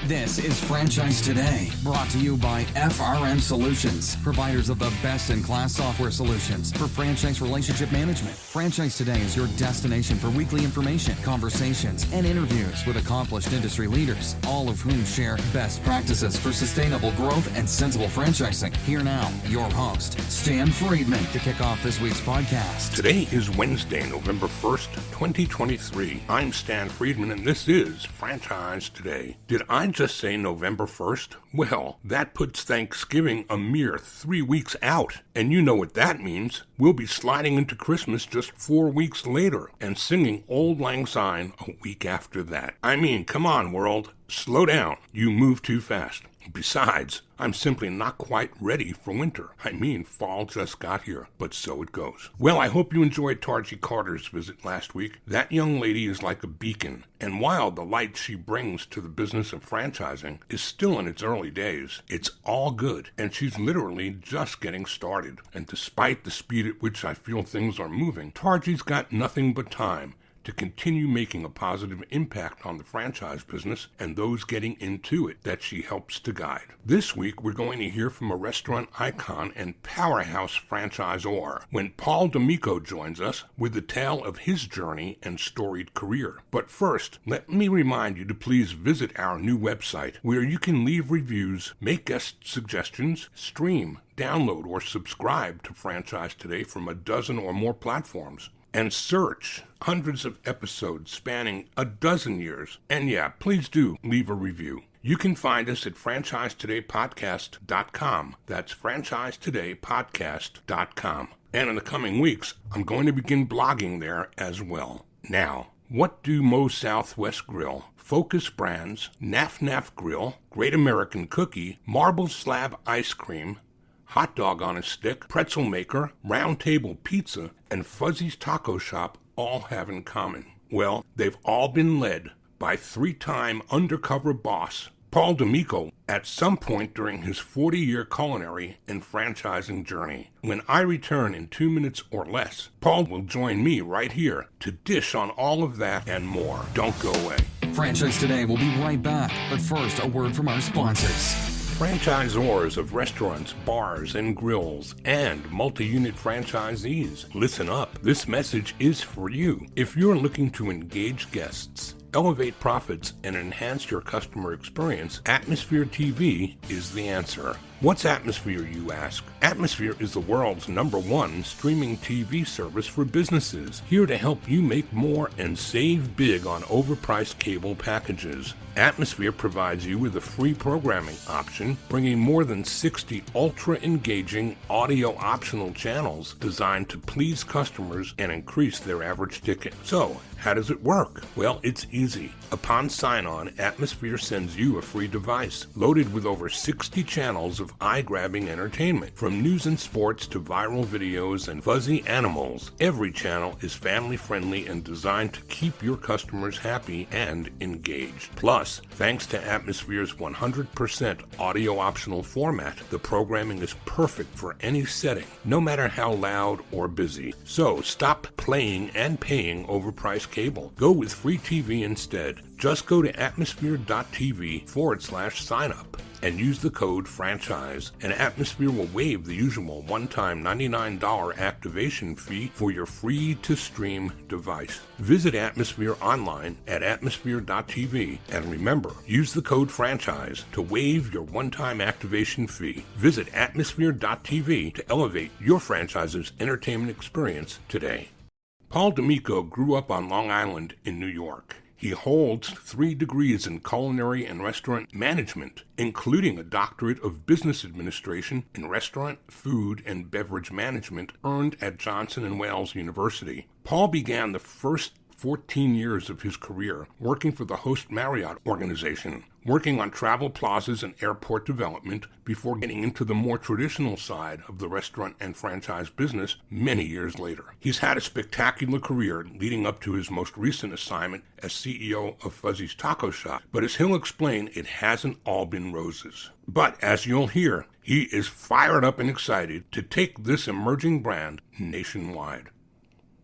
This is Franchise Today, brought to you by FRM Solutions, providers of the best-in-class software solutions for franchise relationship management. Franchise Today is your destination for weekly information, conversations, and interviews with accomplished industry leaders, all of whom share best practices for sustainable growth and sensible franchising. Here now, your host, Stan Friedman, to kick off this week's podcast. Today is Wednesday, November 1st, 2023. I'm Stan Friedman, and this is Franchise Today. Did I just say November 1st? Well, that puts Thanksgiving a mere 3 weeks out. And you know what that means. We'll be sliding into Christmas just 4 weeks later and singing Auld Lang Syne a week after that. I mean, come on, world. Slow down. You move too fast. Besides, I'm simply not quite ready for winter. I mean, fall just got here, but so it goes. Well, I hope you enjoyed Tarji Carter's visit last week. That young lady is like a beacon, and while the light she brings to the business of franchising is still in its early days, it's all good, and she's literally just getting started. And despite the speed at which I feel things are moving, Tarji's got nothing but time to continue making a positive impact on the franchise business and those getting into it that she helps to guide. This week, we're going to hear from a restaurant icon and powerhouse franchisor when Paul Damico joins us with the tale of his journey and storied career. But first, let me remind you to please visit our new website where you can leave reviews, make guest suggestions, stream, download, or subscribe to Franchise Today from a dozen or more platforms, and search hundreds of episodes spanning a dozen years. And yeah, please do leave a review. You can find us at franchisetodaypodcast.com. That's franchisetodaypodcast.com. And in the coming weeks, I'm going to begin blogging there as well. Now, what do Moe's Southwest Grill, Focus Brands, Naf Naf Grill, Great American Cookie, Marble Slab Ice Cream, Hot Dog on a Stick, Pretzel Maker, Round Table Pizza, and Fuzzy's Taco Shop all have in common? Well, they've all been led by 3-time Undercover Boss Paul Damico at some point during his 40-year culinary and franchising journey. When I return in 2 minutes or less, Paul will join me right here to dish on all of that and more. Don't go away. Franchise Today will be right back, but first, a word from our sponsors. Franchisors of restaurants, bars, and grills, and multi-unit franchisees, listen up. This message is for you. If you're looking to engage guests, elevate profits, and enhance your customer experience, Atmosphere TV is the answer. What's Atmosphere, you ask? Atmosphere is the world's #1 streaming TV service for businesses, here to help you make more and save big on overpriced cable packages. Atmosphere provides you with a free programming option, bringing more than 60 ultra-engaging audio-optional channels designed to please customers and increase their average ticket. So, how does it work? Well, it's easy. Upon sign-on, Atmosphere sends you a free device, loaded with over 60 channels of eye-grabbing entertainment. From news and sports to viral videos and fuzzy animals, every channel is family-friendly and designed to keep your customers happy and engaged. Plus, thanks to Atmosphere's 100% audio-optional format, the programming is perfect for any setting, no matter how loud or busy. So, stop playing and paying overpriced cable. Go with free TV instead. Just go to atmosphere.tv/sign-up and use the code FRANCHISE, and Atmosphere will waive the usual one-time $99 activation fee for your free-to-stream device. Visit Atmosphere online at atmosphere.tv, and remember, use the code FRANCHISE to waive your one-time activation fee. Visit atmosphere.tv to elevate your franchise's entertainment experience today. Paul Damico grew up on Long Island in New York. He holds 3 degrees in culinary and restaurant management, including a Doctorate of Business Administration in Restaurant, Food, and Beverage Management earned at Johnson & Wales University. Paul began the first 14 years of his career working for the Host Marriott organization, working on travel plazas and airport development before getting into the more traditional side of the restaurant and franchise business many years later. He's had a spectacular career leading up to his most recent assignment as CEO of Fuzzy's Taco Shop, but as he'll explain, it hasn't all been roses. But as you'll hear, he is fired up and excited to take this emerging brand nationwide.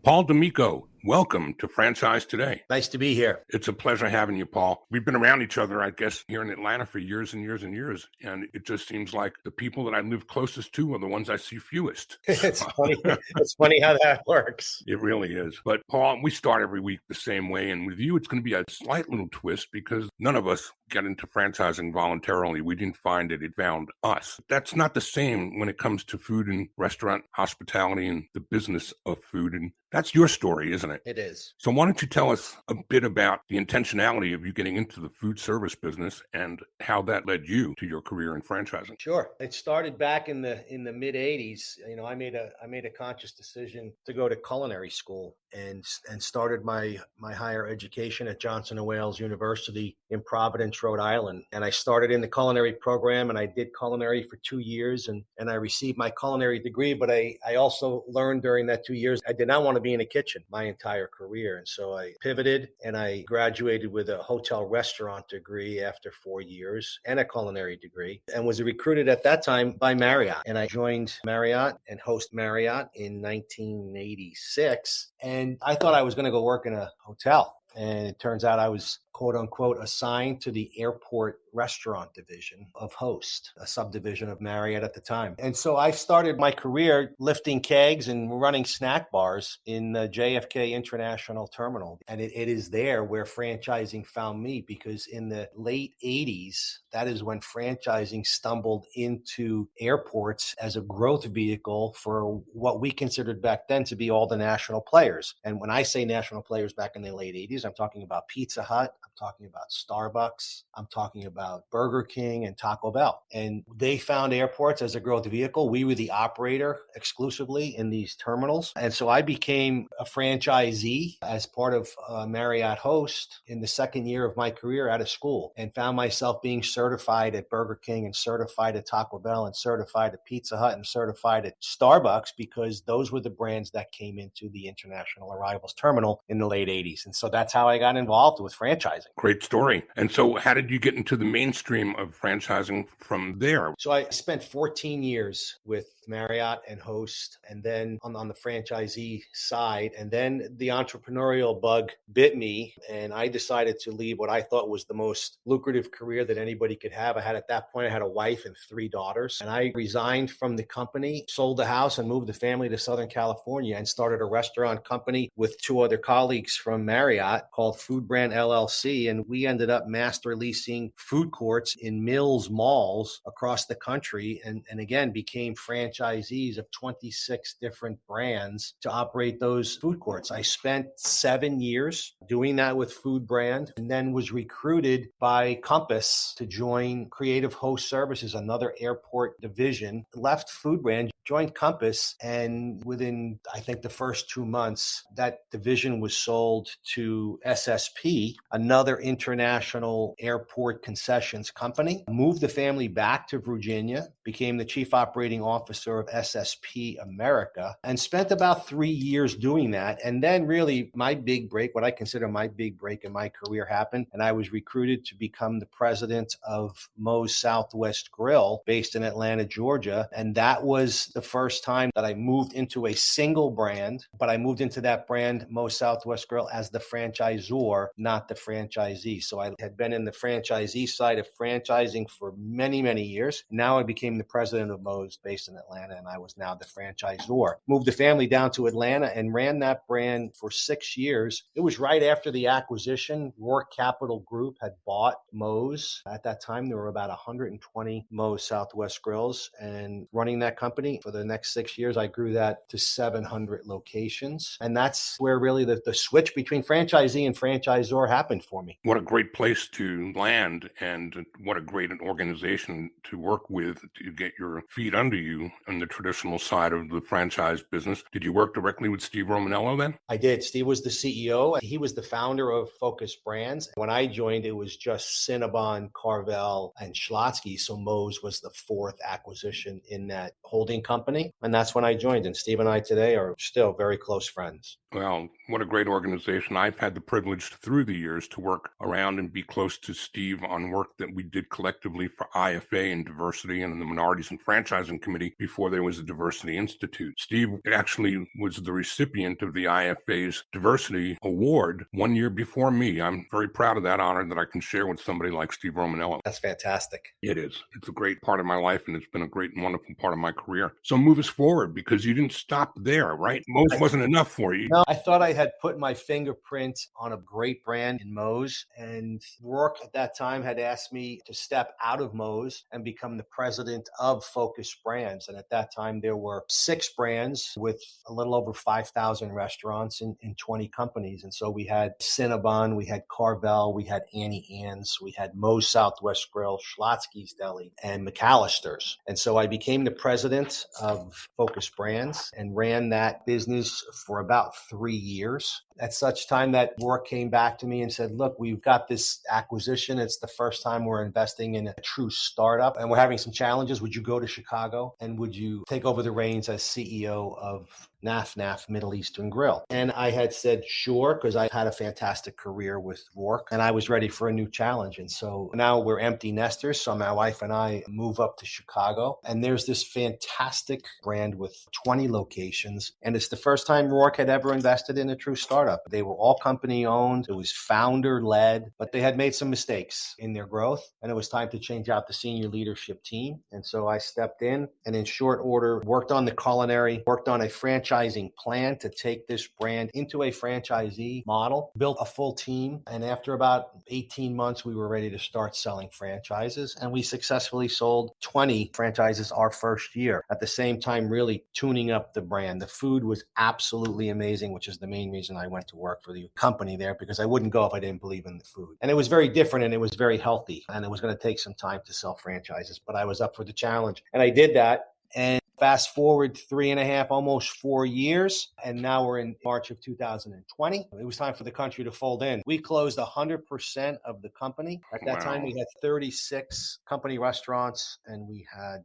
Paul Damico, Welcome to Franchise Today. Nice to be here. It's a pleasure having you, Paul. We've been around each other, I guess, here in Atlanta for years and years and years. And it just seems like the people that I live closest to are the ones I see fewest. It's funny. It's funny how that works. It really is. But Paul, we start every week the same way. And with you, it's going to be a slight little twist because none of us got into franchising voluntarily. We didn't find it. It found us. That's not the same when it comes to food and restaurant hospitality and the business of food. And that's your story, isn't it? It is. So why don't you tell us a bit about the intentionality of you getting into the food service business and how that led you to your career in franchising? Sure. It started back in the mid 80s. I made a conscious decision to go to culinary school and started my higher education at Johnson & Wales University in Providence, Rhode Island. And I started in the culinary program and I did culinary for 2 years and I received my culinary degree. But I also learned during that 2 years, I did not want to be in a kitchen my entire career. And so I pivoted and I graduated with a hotel restaurant degree after 4 years and a culinary degree and was recruited at that time by Marriott. And I joined Marriott and Host Marriott in 1986. And I thought I was going to go work in a hotel. And it turns out I was, quote unquote, assigned to the airport restaurant division of Host, a subdivision of Marriott at the time. And so I started my career lifting kegs and running snack bars in the JFK International Terminal. And it is there where franchising found me, because in the late 80s, that is when franchising stumbled into airports as a growth vehicle for what we considered back then to be all the national players. And when I say national players back in the late 80s, I'm talking about Pizza Hut, I'm talking about Starbucks, I'm talking about Burger King and Taco Bell. And they found airports as a growth vehicle. We were the operator exclusively in these terminals. And so I became a franchisee as part of Marriott Host in the second year of my career out of school, and found myself being certified at Burger King and certified at Taco Bell and certified at Pizza Hut and certified at Starbucks, because those were the brands that came into the international arrivals terminal in the late 80s. And so that's how I got involved with franchising. Great story. And so how did you get into the mainstream of franchising from there? So I spent 14 years with Marriott and Host, and then on the franchisee side, and then the entrepreneurial bug bit me, and I decided to leave what I thought was the most lucrative career that anybody could have. At that point, I had a wife and 3 daughters, and I resigned from the company, sold the house, and moved the family to Southern California, and started a restaurant company with 2 other colleagues from Marriott called Food Brand LLC, and we ended up master leasing food courts in Mills malls across the country, and again became franchisees of 26 different brands to operate those food courts. I spent 7 years doing that with Food Brand, and then was recruited by Compass to join Creative Host Services, another airport division. Left Food Brand, joined Compass, and within, I think, the first 2 months, that division was sold to SSP, another international airport concessions company. Moved the family back to Virginia, became the chief operating officer of SSP America, and spent about 3 years doing that. And then really my big break, what I consider my big break in my career, happened, and I was recruited to become the president of Moe's Southwest Grill based in Atlanta, Georgia. And that was the first time that I moved into a single brand, but I moved into that brand, Moe's Southwest Grill, as the franchisor, not the franchisee. So I had been in the franchisee side of franchising for many, many years. Now I became the president of Moe's based in Atlanta, and I was now the franchisor. Moved the family down to Atlanta and ran that brand for 6 years. It was right after the acquisition. Rourke Capital Group had bought Moe's. At that time, there were about 120 Moe's Southwest Grills, and running that company for the next 6 years, I grew that to 700 locations. And that's where really the switch between franchisee and franchisor happened for me. What a great place to land, and what a great organization to work with to get your feet under you on the traditional side of the franchise business. Did you work directly with Steve Romanello then? I did. Steve was the CEO. He was the founder of Focus Brands. When I joined, it was just Cinnabon, Carvel, and Schlotsky. So Moe's was the 4th acquisition in that holding company. And that's when I joined. And Steve and I today are still very close friends. Well, what a great organization. I've had the privilege through the years to work around and be close to Steve on work that we did collectively for IFA and diversity and the Minorities and Franchising Committee before there was a Diversity Institute. Steve actually was the recipient of the IFA's Diversity Award 1 year before me. I'm very proud of that honor that I can share with somebody like Steve Romanello. That's fantastic. It is. It's a great part of my life, and it's been a great and wonderful part of my career. So move us forward, because you didn't stop there, right? Moe's wasn't enough for you. No, I thought I had put my fingerprint on a great brand in Moe's, and Rourke at that time had asked me to step out of Moe's and become the president of Focus Brands. And at that time, there were 6 brands with a little over 5,000 restaurants in 20 companies. And so we had Cinnabon, we had Carvel, we had Annie Ann's, we had Moe's Southwest Grill, Schlotsky's Deli, and McAllister's. And so I became the president of Focus Brands and ran that business for about 3 years. At such time that Rourke came back to me and said, look, we've got this acquisition. It's the first time we're investing in a true startup, and we're having some challenges. Would you go to Chicago and would you take over the reins as CEO of NAF Middle Eastern Grill? And I had said, sure, because I had a fantastic career with Rourke and I was ready for a new challenge. And so now we're empty nesters. So my wife and I move up to Chicago, and there's this fantastic brand with 20 locations. And it's the first time Rourke had ever invested in a true startup. They were all company owned. It was founder led, but they had made some mistakes in their growth, and it was time to change out the senior leadership team. And so I stepped in and in short order worked on the culinary, worked on a franchising plan to take this brand into a franchisee model, built a full team. And after about 18 months, we were ready to start selling franchises, and we successfully sold 20 franchises our first year. At the same time, really tuning up the brand. The food was absolutely amazing, which is the main reason I went to work for the company there, because I wouldn't go if I didn't believe in the food. And it was very different and it was very healthy, and it was going to take some time to sell franchises, but I was up for the challenge and I did that. And fast forward 3.5, almost 4 years, and now we're in March of 2020. It was time for the country to fold in. We closed 100% of the company. At that time, we had 36 company restaurants, and we had,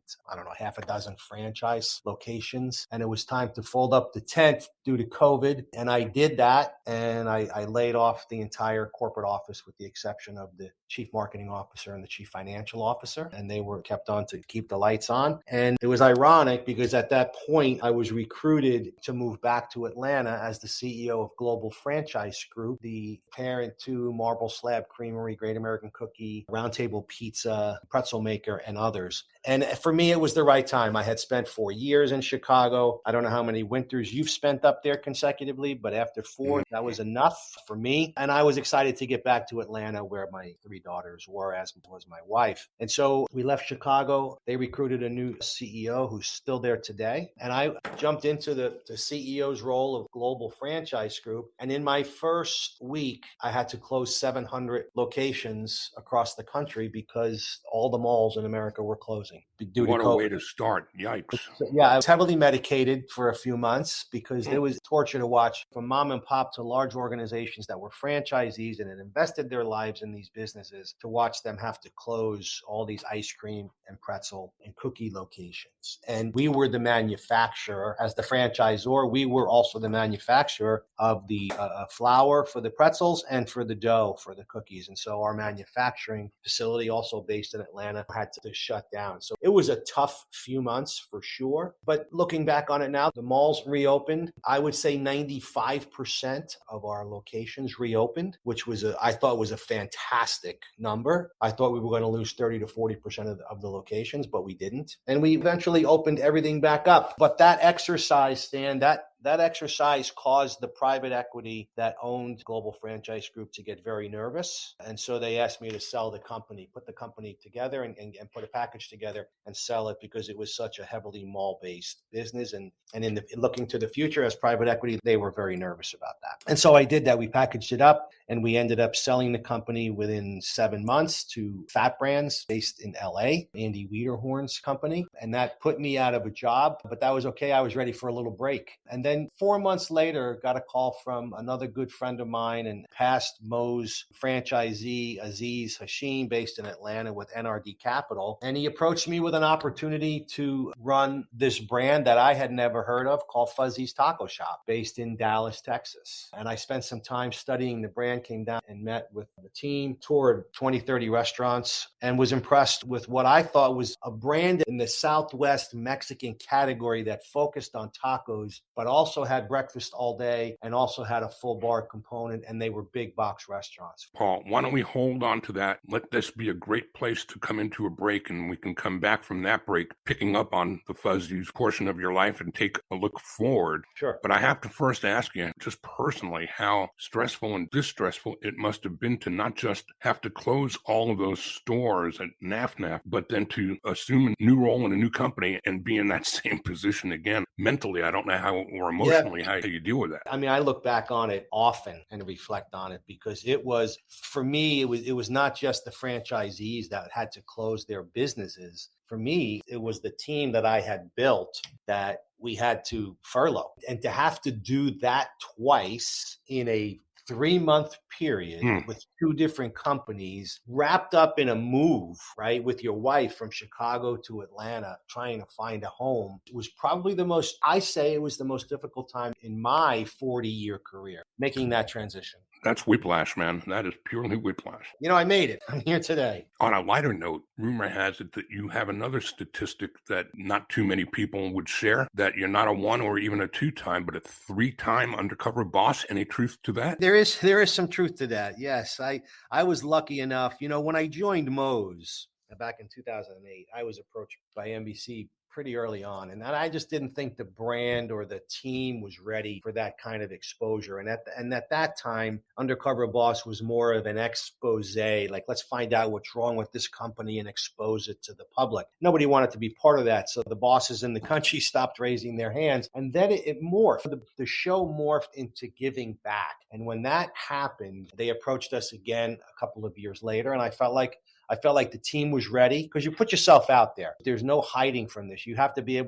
half a dozen franchise locations. And it was time to fold up the tent due to COVID. And I did that, and I laid off the entire corporate office with the exception of the chief marketing officer and the chief financial officer. And they were kept on to keep the lights on. And it was ironic because at that point, I was recruited to move back to Atlanta as the CEO of Global Franchise Group, the parent to Marble Slab Creamery, Great American Cookie, Round Table Pizza, Pretzel Maker, and others. And for me, it was the right time. I had spent 4 years in Chicago. I don't know how many winters you've spent up there consecutively, but after 4, that was enough for me. And I was excited to get back to Atlanta, where my 3 daughters were, as was my wife. And so we left Chicago. They recruited a new CEO who's still there today. And I jumped into the CEO's role of Global Franchise Group. And in my first week, I had to close 700 locations across the country because all the malls in America were closing due to COVID. What a way to start. Yikes. Yeah, I was heavily medicated for a few months because it was torture to watch, from mom and pop to large organizations that were franchisees and had invested their lives in these businesses, to watch them have to close all these ice cream and pretzel and cookie locations. And we were the manufacturer. As the franchisor, we were also the manufacturer of the flour for the pretzels and for the dough for the cookies. And so our manufacturing facility, also based in Atlanta, had to shut down. So it was a tough few months for sure. But looking back on it now, the malls reopened. I would say 95% of our locations reopened, which was I thought was a fantastic number. I thought we were going to lose 30 to 40% of the locations, but we didn't. And we eventually opened everything back up. But that exercise, Stan, that exercise caused the private equity that owned Global Franchise Group to get very nervous. And so they asked me to sell the company, put the company together and put a package together and sell it, because it was such a heavily mall-based business. And in looking to the future as private equity, they were very nervous about that. And so I did that. We packaged it up and we ended up selling the company within 7 months to Fat Brands based in LA, Andy Wiederhorn's company. And that put me out of a job, but that was okay. I was ready for a little break. And then then 4 months later, got a call from another good friend of mine and past Mo's franchisee, Aziz Hashim, based in Atlanta with NRD Capital. And he approached me with an opportunity to run this brand that I had never heard of called Fuzzy's Taco Shop, based in Dallas, Texas. And I spent some time studying the brand, came down and met with the team, toured 20, 30 restaurants, and was impressed with what I thought was a brand in the Southwest Mexican category that focused on tacos, but also had breakfast all day and also had a full bar component, and they were big box restaurants. Paul, why don't we hold on to that? Let this be a great place to come into a break, and we can come back from that break, picking up on the Fuzzy's portion of your life and take a look forward. Sure. But I have to first ask you, just personally, how stressful and distressful it must have been to not just have to close all of those stores at NAFNAF, but then to assume a new role in a new company and be in that same position again. Mentally, I don't know how, or emotionally, how you deal with that. I mean, I look back on it often and reflect on it, because it was, for me, it was not just the franchisees that had to close their businesses. For me, it was the team that I had built that we had to furlough. And to have to do that twice in a 3-month period with 2 different companies, wrapped up in a move, right, with your wife from Chicago to Atlanta, trying to find a home, was probably it was the most difficult time in my 40-year career, making that transition. That's whiplash, man. That is purely whiplash. You know, I made it. I'm here today. On a lighter note, rumor has it that you have another statistic that not too many people would share, that you're not a 1 or even a 2-time, but a 3-time undercover boss. Any truth to that? There is some truth to that. Yes, I was lucky enough. You know, when I joined Mo's back in 2008, I was approached by NBC pretty early on. And I just didn't think the brand or the team was ready for that kind of exposure. And at that time, Undercover Boss was more of an expose, like, let's find out what's wrong with this company and expose it to the public. Nobody wanted to be part of that. So the bosses in the country stopped raising their hands. And then it morphed. The show morphed into giving back. And when that happened, they approached us again a couple of years later. And I felt like the team was ready, because you put yourself out there. There's no hiding from this. You have to be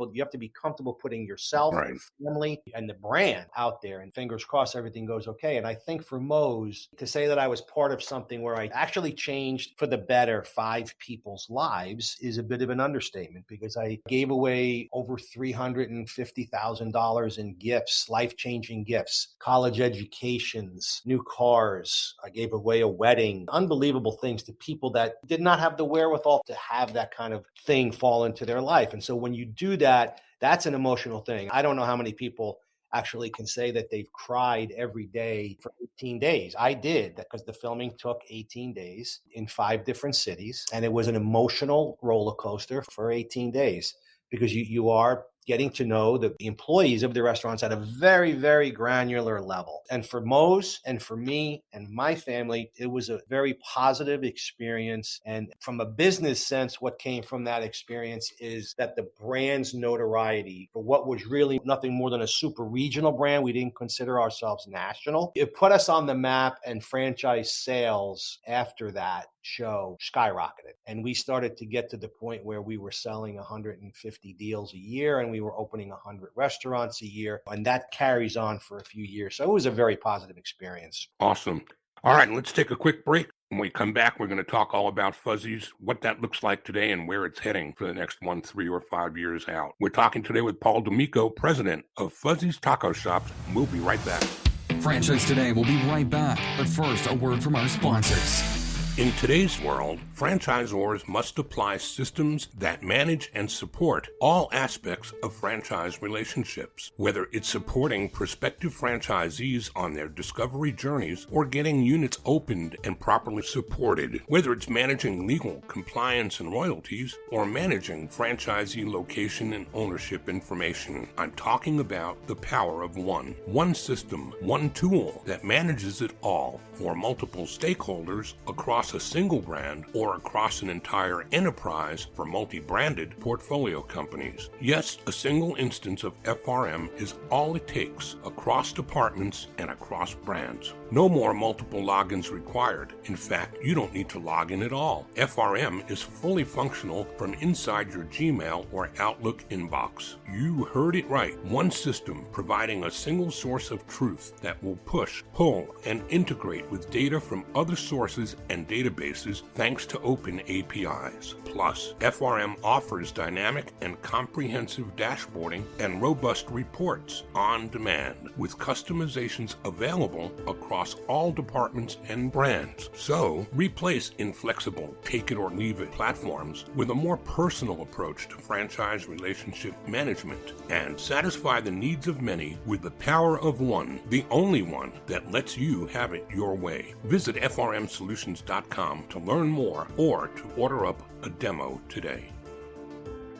comfortable putting yourself, right, your family, and the brand out there, and fingers crossed everything goes okay. And I think for Mo's, to say that I was part of something where I actually changed for the better 5 people's lives is a bit of an understatement, because I gave away over $350,000 in gifts, life-changing gifts, college educations, new cars. I gave away a wedding, unbelievable things to people that did not have the wherewithal to have that kind of thing fall into their life. And so when you do that, that's an emotional thing. I don't know how many people actually can say that they've cried every day for 18 days. I did, because the filming took 18 days in 5 different cities. And it was an emotional roller coaster for 18 days, because you are getting to know the employees of the restaurants at a very, very granular level. And for Mo's and for me and my family, it was a very positive experience. And from a business sense, what came from that experience is that the brand's notoriety for what was really nothing more than a super regional brand, we didn't consider ourselves national. It put us on the map, and franchise sales after that show skyrocketed. And we started to get to the point where we were selling 150 deals a year, and we were opening 100 restaurants a year. And that carries on for a few years. So it was a very positive experience. Awesome. All right, let's take a quick break. When we come back, we're going to talk all about Fuzzy's, what that looks like today, and where it's heading for the next 1, 3, or 5 years out. We're talking today with Paul Damico, president of Fuzzy's Taco Shops. We'll be right back. Franchise Today will be right back. But first, a word from our sponsors. In today's world, franchisors must apply systems that manage and support all aspects of franchise relationships, whether it's supporting prospective franchisees on their discovery journeys or getting units opened and properly supported, whether it's managing legal, compliance, and royalties, or managing franchisee location and ownership information. I'm talking about the power of one. One system, one tool that manages it all for multiple stakeholders across across a single brand or across an entire enterprise for multi-branded portfolio companies. Yes, a single instance of FRM is all it takes across departments and across brands. No more multiple logins required. In fact, you don't need to log in at all. FRM is fully functional from inside your Gmail or Outlook inbox. You heard it right. One system providing a single source of truth that will push, pull, and integrate with data from other sources and databases thanks to open APIs. Plus, FRM offers dynamic and comprehensive dashboarding and robust reports on demand with customizations available across all departments and brands. So, replace inflexible take-it-or-leave-it platforms with a more personal approach to franchise relationship management and satisfy the needs of many with the power of one, the only one that lets you have it your way. Visit frmsolutions.com to learn more or to order up a demo today.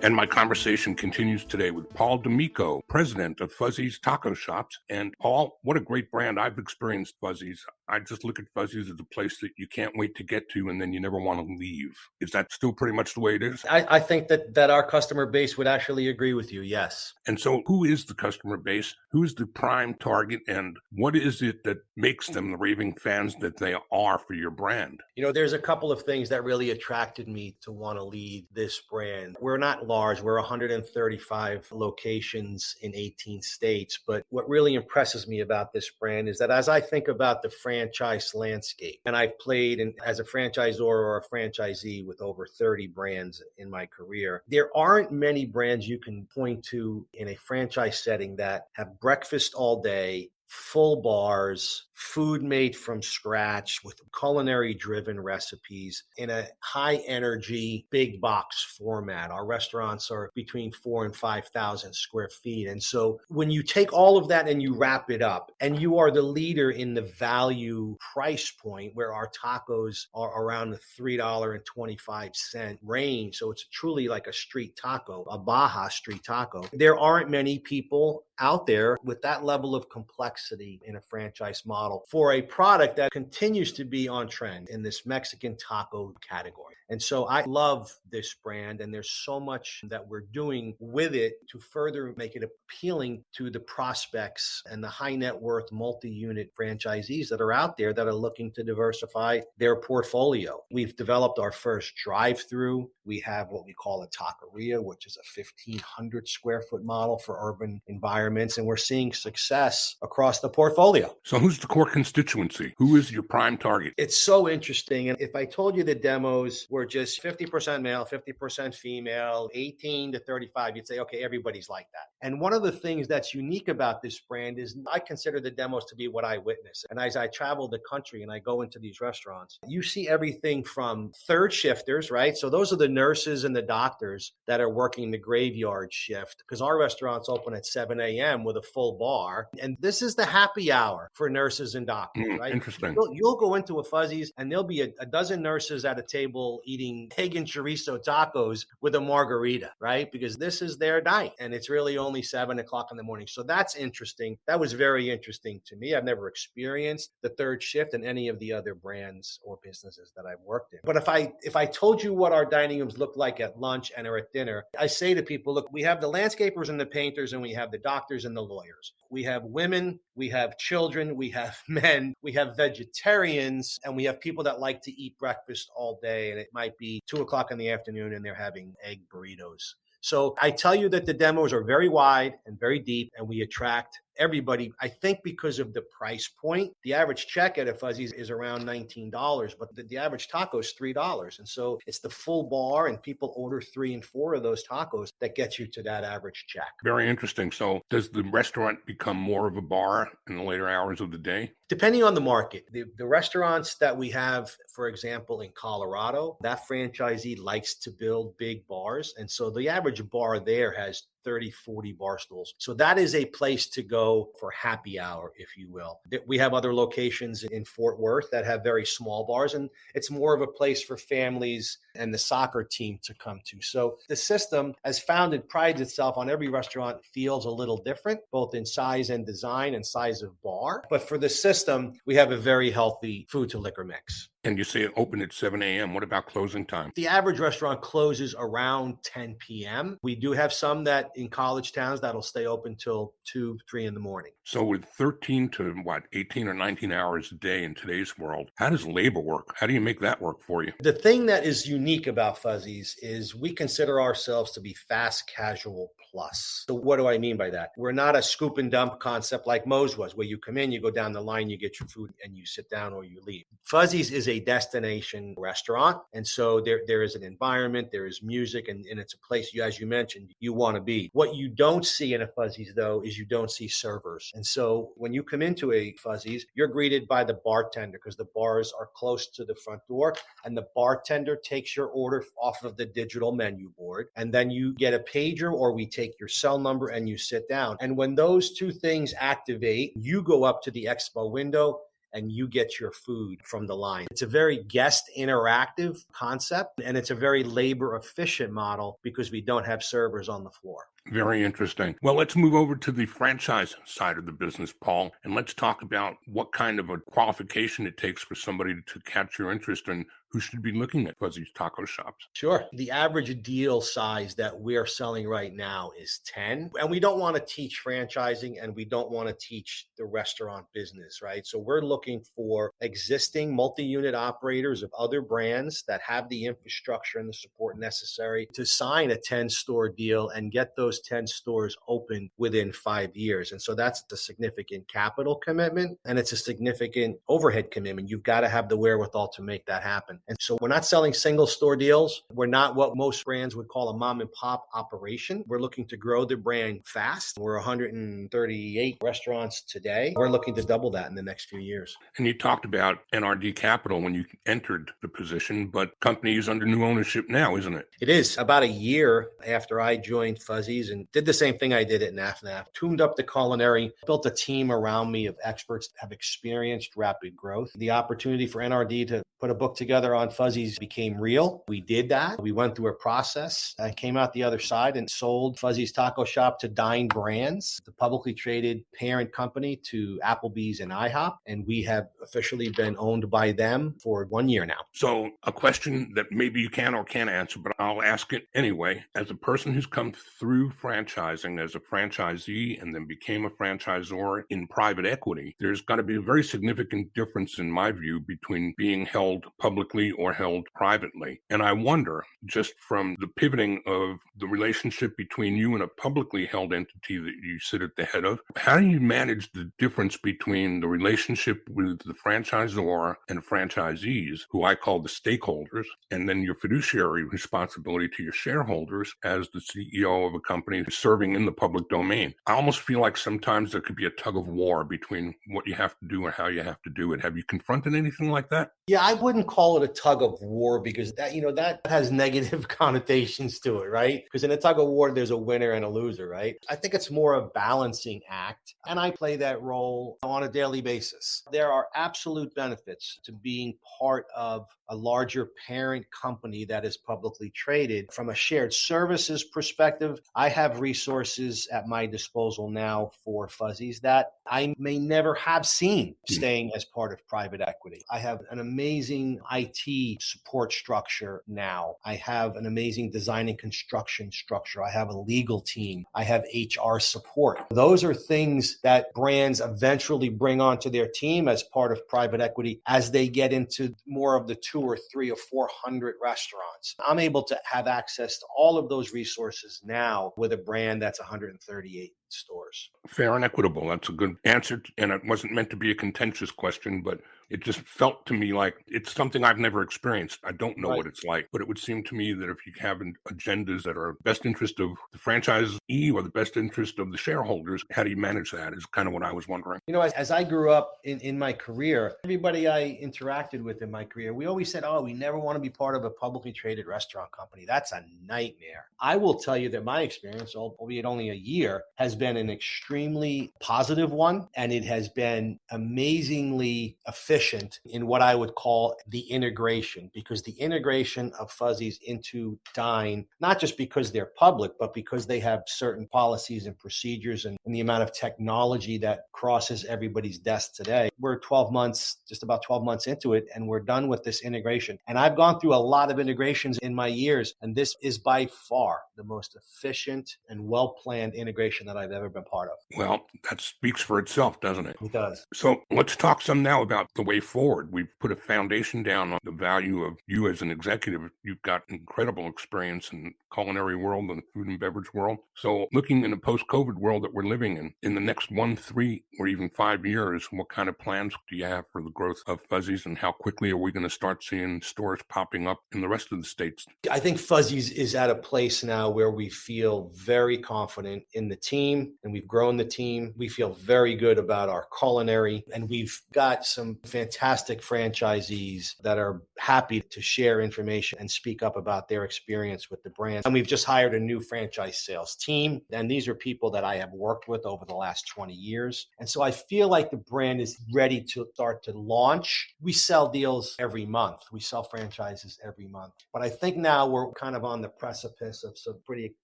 And my conversation continues today with Paul Damico, president of Fuzzy's Taco Shops. And Paul, what a great brand. I've experienced Fuzzy's. I just look at Fuzzy's as a place that you can't wait to get to and then you never want to leave. Is that still pretty much the way it is? I think that our customer base would actually agree with you, yes. And so who is the customer base? Who is the prime target? And what is it that makes them the raving fans that they are for your brand? There's a couple of things that really attracted me to want to lead this brand. We're not large. We're 135 locations in 18 states. But what really impresses me about this brand is that as I think about the franchise landscape, and I've played as a franchisor or a franchisee with over 30 brands in my career, there aren't many brands you can point to in a franchise setting that have breakfast all day, full bars, food made from scratch with culinary driven recipes in a high energy, big box format. Our restaurants are between 4,000 and 5,000 square feet. And so when you take all of that and you wrap it up and you are the leader in the value price point where our tacos are around the $3.25 range. So it's truly like a street taco, a Baja street taco. There aren't many people out there with that level of complexity in a franchise model for a product that continues to be on trend in this Mexican taco category. And so I love this brand, and there's so much that we're doing with it to further make it appealing to the prospects and the high net worth multi-unit franchisees that are out there that are looking to diversify their portfolio. We've developed our first drive-through. We have what we call a taqueria, which is a 1,500 square foot model for urban environments, and we're seeing success across the portfolio. So who's the core constituency? Who is your prime target? It's so interesting. And if I told you the demos were just 50% male, 50% female, 18 to 35, you'd say, okay, everybody's like that. And one of the things that's unique about this brand is I consider the demos to be what I witness. And as I travel the country and I go into these restaurants, you see everything from third shifters, right? So those are the nurses and the doctors that are working the graveyard shift, because our restaurants open at 7 a.m. with a full bar. And this is the happy hour for nurses and doctors, right? Interesting. You'll go into a Fuzzy's and there'll be a dozen nurses at a table eating egg and chorizo tacos with a margarita, right? Because this is their night and it's really only 7 o'clock in the morning. So that's interesting. That was very interesting to me. I've never experienced the third shift in any of the other brands or businesses that I've worked in. But if I told you what our dining rooms look like at lunch and or at dinner, I say to people, look, we have the landscapers and the painters and we have the doctors and the lawyers. We have women, we have children, we have men, we have vegetarians, and we have people that like to eat breakfast all day. And it might be 2 o'clock in the afternoon and they're having egg burritos. So I tell you that the demos are very wide and very deep, and we attract everybody. I think because of the price point, the average check at a Fuzzy's is around $19, but the average taco is $3. And so it's the full bar, and people order 3 and 4 of those tacos that gets you to that average check. Very interesting. So does the restaurant become more of a bar in the later hours of the day? Depending on the market, the restaurants that we have, for example, in Colorado, that franchisee likes to build big bars. And so the average bar there has 30, 40 bar stools. So that is a place to go for happy hour, if you will. We have other locations in Fort Worth that have very small bars, and it's more of a place for families and the soccer team to come to. So the system, as founded, prides itself on every restaurant feels a little different, both in size and design and size of bar. But for the system, we have a very healthy food to liquor mix. And you say it opened at 7 a.m. What about closing time? The average restaurant closes around 10 p.m. We do have some that in college towns that'll stay open till 2, 3 in the morning. So with 13 to 18 or 19 hours a day in today's world, how does labor work? How do you make that work for you? The thing that is unique about Fuzzy's is we consider ourselves to be fast casual plus. So what do I mean by that? We're not a scoop and dump concept like Moe's was, where you come in, you go down the line, you get your food, and you sit down or you leave. Fuzzy's is a destination restaurant. And so there is an environment, there is music, and it's a place, as you mentioned, you want to be. What you don't see in a Fuzzy's, though, is you don't see servers. And so when you come into a Fuzzy's, you're greeted by the bartender because the bars are close to the front door, and the bartender takes your order off of the digital menu board. And then you get a pager, or we take your cell number and you sit down. And when those two things activate, you go up to the expo window and you get your food from the line. It's a very guest interactive concept, and it's a very labor efficient model because we don't have servers on the floor. Very interesting. Well, let's move over to the franchise side of the business, Paul, and let's talk about what kind of a qualification it takes for somebody to catch your interest and who should be looking at Fuzzy's taco shops. Sure. The average deal size that we're selling right now is 10. And we don't want to teach franchising, and we don't want to teach the restaurant business, right? So we're looking for existing multi-unit operators of other brands that have the infrastructure and the support necessary to sign a 10-store deal and get those 10 stores open within 5 years. And so that's a significant capital commitment, and it's a significant overhead commitment. You've got to have the wherewithal to make that happen. And so we're not selling single store deals. We're not what most brands would call a mom and pop operation. We're looking to grow the brand fast. We're 138 restaurants today. We're looking to double that in the next few years. And you talked about NRD Capital when you entered the position, but company is under new ownership now, isn't it? It is. About a year after I joined Fuzzy's and did the same thing I did at NAFNAF, tuned up the culinary, built a team around me of experts that have experienced rapid growth. The opportunity for NRD to put a book together on Fuzzy's became real. We did that. We went through a process. I came out the other side and sold Fuzzy's Taco Shop to Dine Brands, the publicly traded parent company to Applebee's and IHOP. And we have officially been owned by them for 1 year now. So a question that maybe you can or can't answer, but I'll ask it anyway. As a person who's come through franchising as a franchisee and then became a franchisor in private equity, there's got to be a very significant difference in my view between being held publicly or held privately. And I wonder, just from the pivoting of the relationship between you and a publicly held entity that you sit at the head of, how do you manage the difference between the relationship with the franchisor and franchisees, who I call the stakeholders, and then your fiduciary responsibility to your shareholders as the CEO of a company serving in the public domain? I almost feel like sometimes there could be a tug of war between what you have to do and how you have to do it. Have you confronted anything like that? Yeah, I wouldn't call it a tug of war because that has negative connotations to it, right? Because in a tug of war, there's a winner and a loser, right? I think it's more a balancing act, and I play that role on a daily basis. There are absolute benefits to being part of a larger parent company that is publicly traded. From a shared services perspective, I have resources at my disposal now for Fuzzy's that I may never have seen staying as part of private equity. I have an amazing IT support structure now. I have an amazing design and construction structure. I have a legal team. I have HR support. Those are things that brands eventually bring onto their team as part of private equity as they get into more of the 200 or 300 or 400 restaurants. I'm able to have access to all of those resources now with a brand that's 138 stores. Fair and equitable. That's a good answer. And it wasn't meant to be a contentious question, but it just felt to me like it's something I've never experienced. I don't know what it's like, but it would seem to me that if you have agendas that are best interest of the franchisee or the best interest of the shareholders, how do you manage that is kind of what I was wondering. As I grew up in my career, everybody I interacted with in my career, we always said, we never want to be part of a publicly traded restaurant company. That's a nightmare. I will tell you that my experience, albeit only a year, has been an extremely positive one, and it has been amazingly efficient efficient in what I would call the integration, because the integration of Fuzzy's into Dine, not just because they're public, but because they have certain policies and procedures and the amount of technology that crosses everybody's desk today. We're 12 months, just about 12 months into it, and we're done with this integration. And I've gone through a lot of integrations in my years, and this is by far the most efficient and well-planned integration that I've ever been part of. Well, that speaks for itself, doesn't it? It does. So let's talk some now about the way forward. We've put a foundation down on the value of you as an executive. You've got incredible experience in the culinary world and the food and beverage world. So looking in the post-COVID world that we're living in the next 1, 3, or even 5 years, what kind of plans do you have for the growth of Fuzzy's, and how quickly are we going to start seeing stores popping up in the rest of the states? I think Fuzzy's is at a place now where we feel very confident in the team, and we've grown the team. We feel very good about our culinary, and we've got some fantastic franchisees that are happy to share information and speak up about their experience with the brand. And we've just hired a new franchise sales team, and these are people that I have worked with over the last 20 years. And so I feel like the brand is ready to start to launch. We sell deals every month. We sell franchises every month. But I think now we're kind of on the precipice of some pretty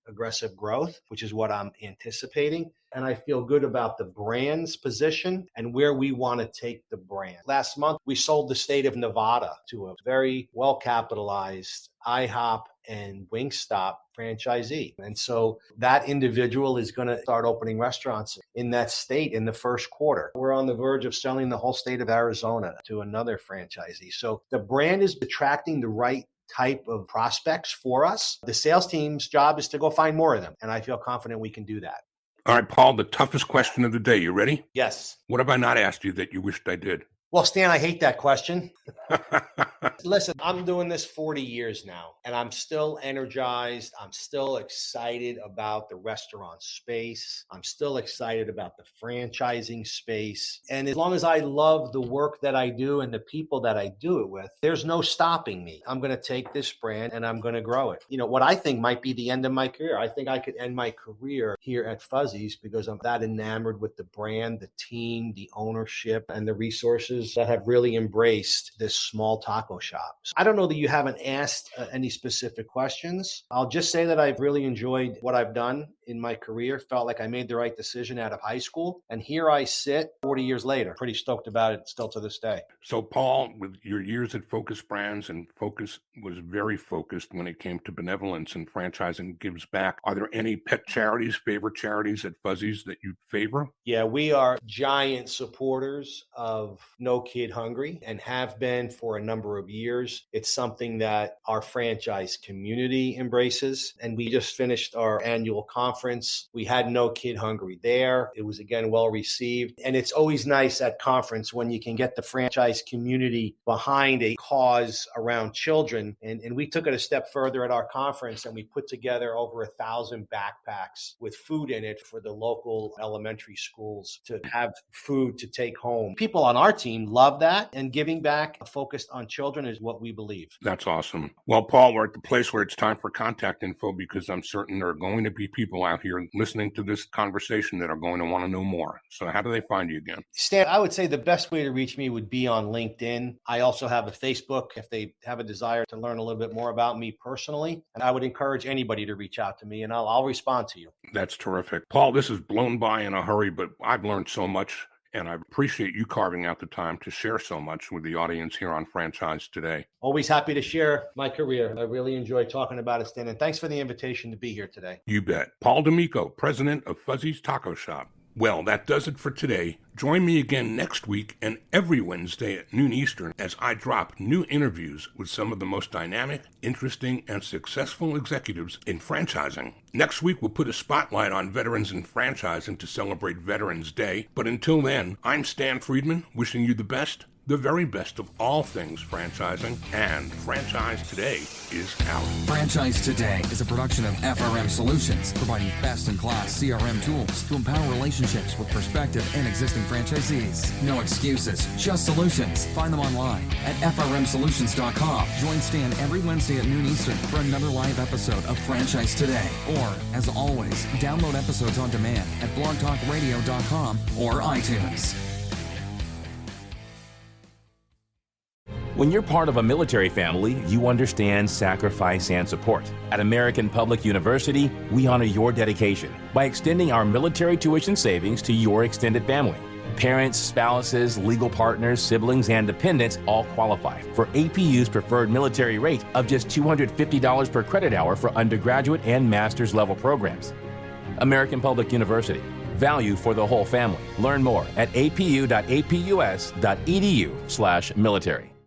aggressive growth, which is what I'm anticipating. And I feel good about the brand's position and where we want to take the brand. Last month, we sold the state of Nevada to a very well-capitalized IHOP and Wingstop franchisee. And so that individual is going to start opening restaurants in that state in the first quarter. We're on the verge of selling the whole state of Arizona to another franchisee. So the brand is attracting the right type of prospects for us. The sales team's job is to go find more of them. And I feel confident we can do that. All right, Paul, the toughest question of the day. You ready? Yes. What have I not asked you that you wished I did? Well, Stan, I hate that question. Listen, I'm doing this 40 years now, and I'm still energized. I'm still excited about the restaurant space. I'm still excited about the franchising space. And as long as I love the work that I do and the people that I do it with, there's no stopping me. I'm going to take this brand and I'm going to grow it. You know, what I think might be the end of my career. I think I could end my career here at Fuzzy's because I'm that enamored with the brand, the team, the ownership, and the resources that have really embraced this small taco shop. So I don't know that you haven't asked any specific questions. I'll just say that I've really enjoyed what I've done in my career. Felt like I made the right decision out of high school. And here I sit 40 years later, pretty stoked about it still to this day. So Paul, with your years at Focus Brands, and Focus was very focused when it came to benevolence and franchising gives back, are there any pet charities, favorite charities at Fuzzy's that you favor? Yeah, we are giant supporters of No Kid Hungry and have been for a number of years. It's something that our franchise community embraces. And we just finished our annual conference. We had No Kid Hungry there. It was, again, well received. And it's always nice at conference when you can get the franchise community behind a cause around children. And we took it a step further at our conference, and we put together over 1,000 backpacks with food in it for the local elementary schools to have food to take home. People on our team love that, and giving back focused on children is what we believe. That's awesome. Well, Paul, we're at the place where it's time for contact info, because I'm certain there are going to be people out here listening to this conversation that are going to want to know more. So how do they find you again? Stan, I would say the best way to reach me would be on LinkedIn. I also have a Facebook if they have a desire to learn a little bit more about me personally. And I would encourage anybody to reach out to me, and I'll respond to you. That's terrific. Paul, this is blown by in a hurry, but I've learned so much. And I appreciate you carving out the time to share so much with the audience here on Franchise Today. Always happy to share my career. I really enjoy talking about it, Stan. And thanks for the invitation to be here today. You bet. Paul Damico, president of Fuzzy's Taco Shop. Well, that does it for today. Join me again next week and every Wednesday at noon Eastern as I drop new interviews with some of the most dynamic, interesting, and successful executives in franchising. Next week, we'll put a spotlight on veterans in franchising to celebrate Veterans Day. But until then, I'm Stan Friedman, wishing you the best, the very best of all things franchising, and Franchise Today is out. Franchise Today is a production of FRM Solutions, providing best-in-class CRM tools to empower relationships with prospective and existing franchisees. No excuses, just solutions. Find them online at frmsolutions.com. Join Stan every Wednesday at noon Eastern for another live episode of Franchise Today. Or, as always, download episodes on demand at blogtalkradio.com or iTunes. When you're part of a military family, you understand sacrifice and support. At American Public University, we honor your dedication by extending our military tuition savings to your extended family. Parents, spouses, legal partners, siblings, and dependents all qualify for APU's preferred military rate of just $250 per credit hour for undergraduate and master's level programs. American Public University. Value for the whole family. Learn more at apu.apus.edu/military.